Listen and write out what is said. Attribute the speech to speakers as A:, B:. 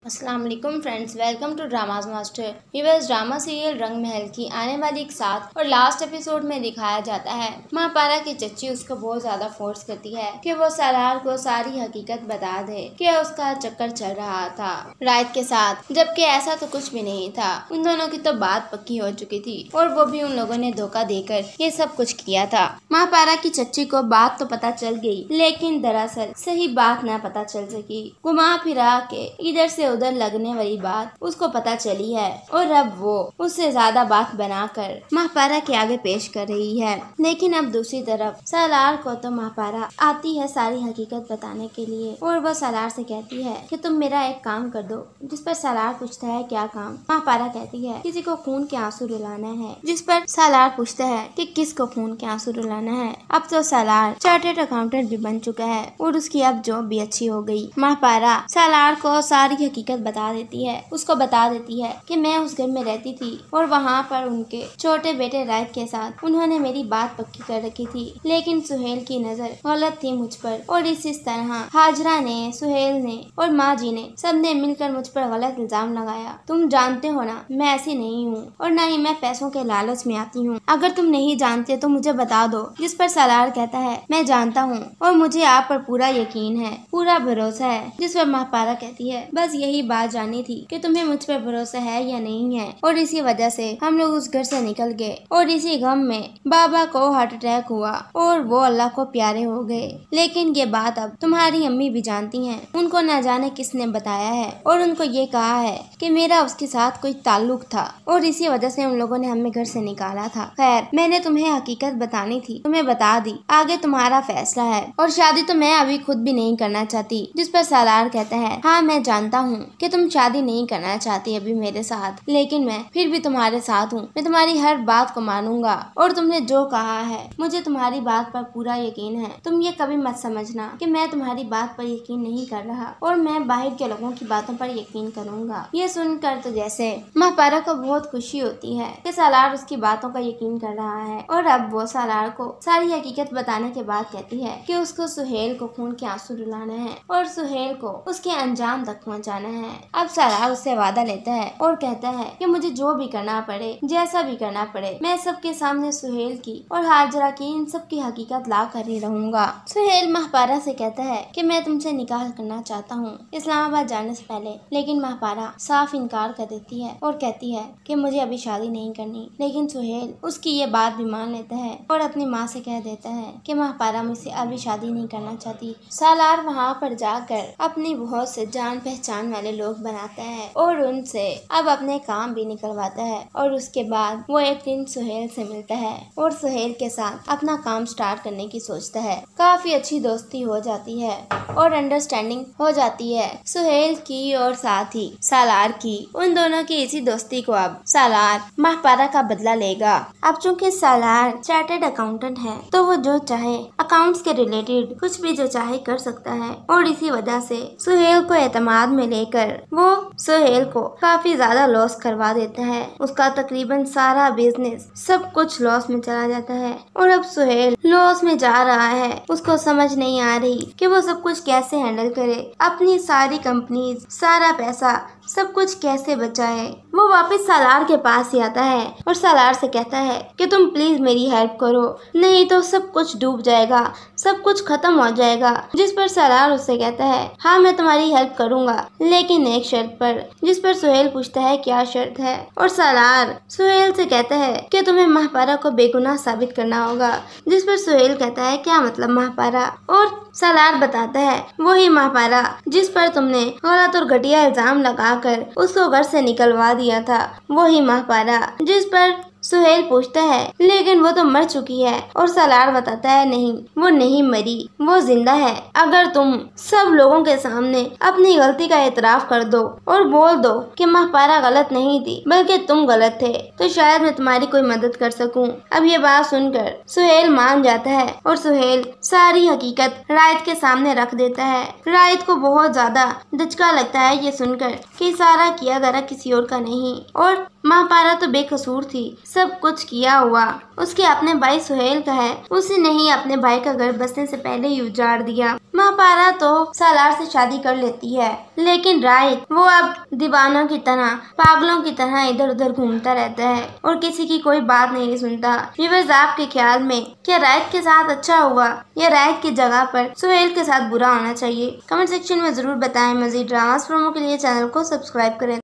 A: अस्सलाम वालेकुम friends, welcome to dramas master. Viewers, drama serial Rang Mahal की आने वाली एक 7 और लास्ट एपिसोड में दिखाया जाता है महापारा की चच्ची उसको बहुत ज्यादा फोर्स करती है कि वो सालार को सारी हकीकत बता दे कि उसका चक्कर चल रहा था रायत के साथ, जबकि ऐसा तो कुछ भी नहीं था। उन दोनों की तो बात पक्की हो चुकी थी और वो भी उन लोगों ने धोखा देकर ये सब कुछ किया था। महापारा की चच्ची को बात तो पता चल गई, लेकिन दरअसल सही बात न पता चल सकी। घुमा फिरा के इधर से उधर लगने वाली बात उसको पता चली है और अब वो उससे ज्यादा बात बनाकर महापारा के आगे पेश कर रही है। लेकिन अब दूसरी तरफ सालार को तो महापारा आती है सारी हकीकत बताने के लिए और वो सालार से कहती है कि तुम मेरा एक काम कर दो। जिस पर सालार पूछता है क्या काम। महापारा कहती है किसी को खून के आंसू रुलाना है। जिस पर सालार पूछता है कि किसको खून के आंसू रुलाना है। अब तो सालार चार्टर्ड अकाउंटेंट भी बन चुका है और उसकी अब जॉब भी अच्छी हो गई। महापारा सालार को सारी हकीकत बता देती है। उसको बता देती है कि मैं उस घर में रहती थी और वहाँ पर उनके छोटे बेटे रायत के साथ उन्होंने मेरी बात पक्की कर रखी थी, लेकिन सुहेल की नजर गलत थी मुझ पर और इस तरह हाजरा ने, सुहेल ने और माँ जी ने सबने मिलकर मुझ पर गलत इल्जाम लगाया। तुम जानते हो ना, मैं ऐसी नहीं हूँ और न ही मैं पैसों के लालच में आती हूँ। अगर तुम नहीं जानते तो मुझे बता दो। जिस पर सालार कहता है मैं जानता हूँ और मुझे आप पर पूरा यकीन है, पूरा भरोसा है। जिस पर महापारा कहती है बस यही बात जानी थी कि तुम्हें मुझ पर भरोसा है या नहीं है, और इसी वजह से हम लोग उस घर से निकल गए और इसी गम में बाबा को हार्ट अटैक हुआ और वो अल्लाह को प्यारे हो गए। लेकिन ये बात अब तुम्हारी अम्मी भी जानती हैं। उनको न जाने किसने बताया है और उनको ये कहा है कि मेरा उसके साथ कोई ताल्लुक था और इसी वजह से उन लोगों ने हमें घर से निकाला था। खैर, मैंने तुम्हें हकीकत बतानी थी, तुम्हें बता दी, आगे तुम्हारा फैसला है। और शादी तो मैं अभी खुद भी नहीं करना चाहती। जिस पर सालार कहता है हाँ मैं जानता हूँ कि तुम शादी नहीं करना चाहती अभी मेरे साथ, लेकिन मैं फिर भी तुम्हारे साथ हूँ। मैं तुम्हारी हर बात को मानूंगा और तुमने जो कहा है मुझे तुम्हारी बात पर पूरा यकीन है। तुम ये कभी मत समझना कि मैं तुम्हारी बात पर यकीन नहीं कर रहा और मैं बाहर के लोगों की बातों पर यकीन करूंगा। ये सुनकर तो जैसे महापारा को बहुत खुशी होती है कि सालार उसकी बातों का यकीन कर रहा है और अब वो सालार को सारी हकीकत बताने के बाद कहती है कि उसको सुहेल को खून के आंसू रुलाना है और सुहेल को उसके अंजाम तक पहुँचाना है। अब सालार उससे वादा लेता है और कहता है कि मुझे जो भी करना पड़े, जैसा भी करना पड़े, मैं सबके सामने सुहेल की और हाजरा की इन सब की हकीकत ला कर ही रहूंगा। सुहेल महापारा से कहता है कि मैं तुमसे निकाह करना चाहता हूँ इस्लामाबाद जाने से पहले, लेकिन महापारा साफ इनकार कर देती है और कहती है कि मुझे अभी शादी नहीं करनी। लेकिन सुहेल उसकी ये बात भी मान लेता है और अपनी माँ से कह देता है कि महापारा मुझसे अभी शादी नहीं करना चाहती। सालार वहाँ पर जाकर अपनी बहुत से जान पहचान वाले लोग बनाता है और उनसे अब अपने काम भी निकलवाता है और उसके बाद वो एक दिन सुहेल से मिलता है और सुहेल के साथ अपना काम स्टार्ट करने की सोचता है। काफी अच्छी दोस्ती हो जाती है और अंडरस्टैंडिंग हो जाती है सुहेल की और साथ ही सालार की। उन दोनों की इसी दोस्ती को अब सालार महापारा का बदला लेगा। अब चूंकि सालार चार्टर्ड अकाउंटेंट है तो वो जो चाहे अकाउंट्स के रिलेटेड कुछ भी जो चाहे कर सकता है और इसी वजह से सुहेल को एतमाद में लेकर वो सुहेल को काफी ज्यादा लॉस करवा देता है। उसका तकरीबन सारा बिजनेस सब कुछ लॉस में चला जाता है और अब सुहेल लॉस में जा रहा है। उसको समझ नहीं आ रही कि वो सब कुछ कैसे हैंडल करे, अपनी सारी कंपनीज, सारा पैसा, सब कुछ कैसे बचाए। वो वापस सालार के पास ही आता है और सालार से कहता है कि तुम प्लीज मेरी हेल्प करो, नहीं तो सब कुछ डूब जाएगा, सब कुछ खत्म हो जाएगा। जिस पर सालार उससे कहता है हाँ मैं तुम्हारी हेल्प करूंगा, लेकिन एक शर्त पर। जिस पर सुहेल पूछता है क्या शर्त है और सालार सुहेल से कहता है कि तुम्हें महापारा को बेगुनाह साबित करना होगा। जिस पर सुहेल कहता है क्या मतलब महापारा, और सालार बताता है वही महापारा जिस पर तुमने गलत और घटिया इल्जाम लगाकर उसको घर से निकलवा दिया था, वही महापारा। जिस पर सुहेल पूछता है लेकिन वो तो मर चुकी है और सालार बताता है नहीं, वो नहीं मरी, वो जिंदा है। अगर तुम सब लोगों के सामने अपनी गलती का एतराफ कर दो और बोल दो कि महापारा गलत नहीं थी बल्कि तुम गलत थे, तो शायद मैं तुम्हारी कोई मदद कर सकूं। अब ये बात सुनकर सुहेल मान जाता है और सुहेल सारी हकीकत रायत के सामने रख देता है। रायत को बहुत ज्यादा धचका लगता है ये सुनकर कि सारा किया धरा किसी और का नहीं और महापारा तो बेकसूर थी, सब कुछ किया हुआ उसके अपने भाई सुहेल का है। उसी ने ही अपने भाई का घर बसने से पहले ही उजाड़ दिया। महापारा तो सालार से शादी कर लेती है, लेकिन राहित वो अब दीवानों की तरह, पागलों की तरह इधर उधर घूमता रहता है और किसी की कोई बात नहीं सुनता। व्यूअर्स, आपके ख्याल में क्या राहित के साथ अच्छा हुआ या राहित की जगह पर सुहेल के साथ बुरा होना चाहिए? कमेंट सेक्शन में जरूर बताएं। मजीद ड्रामास प्रोमो के लिए चैनल को सब्सक्राइब करें।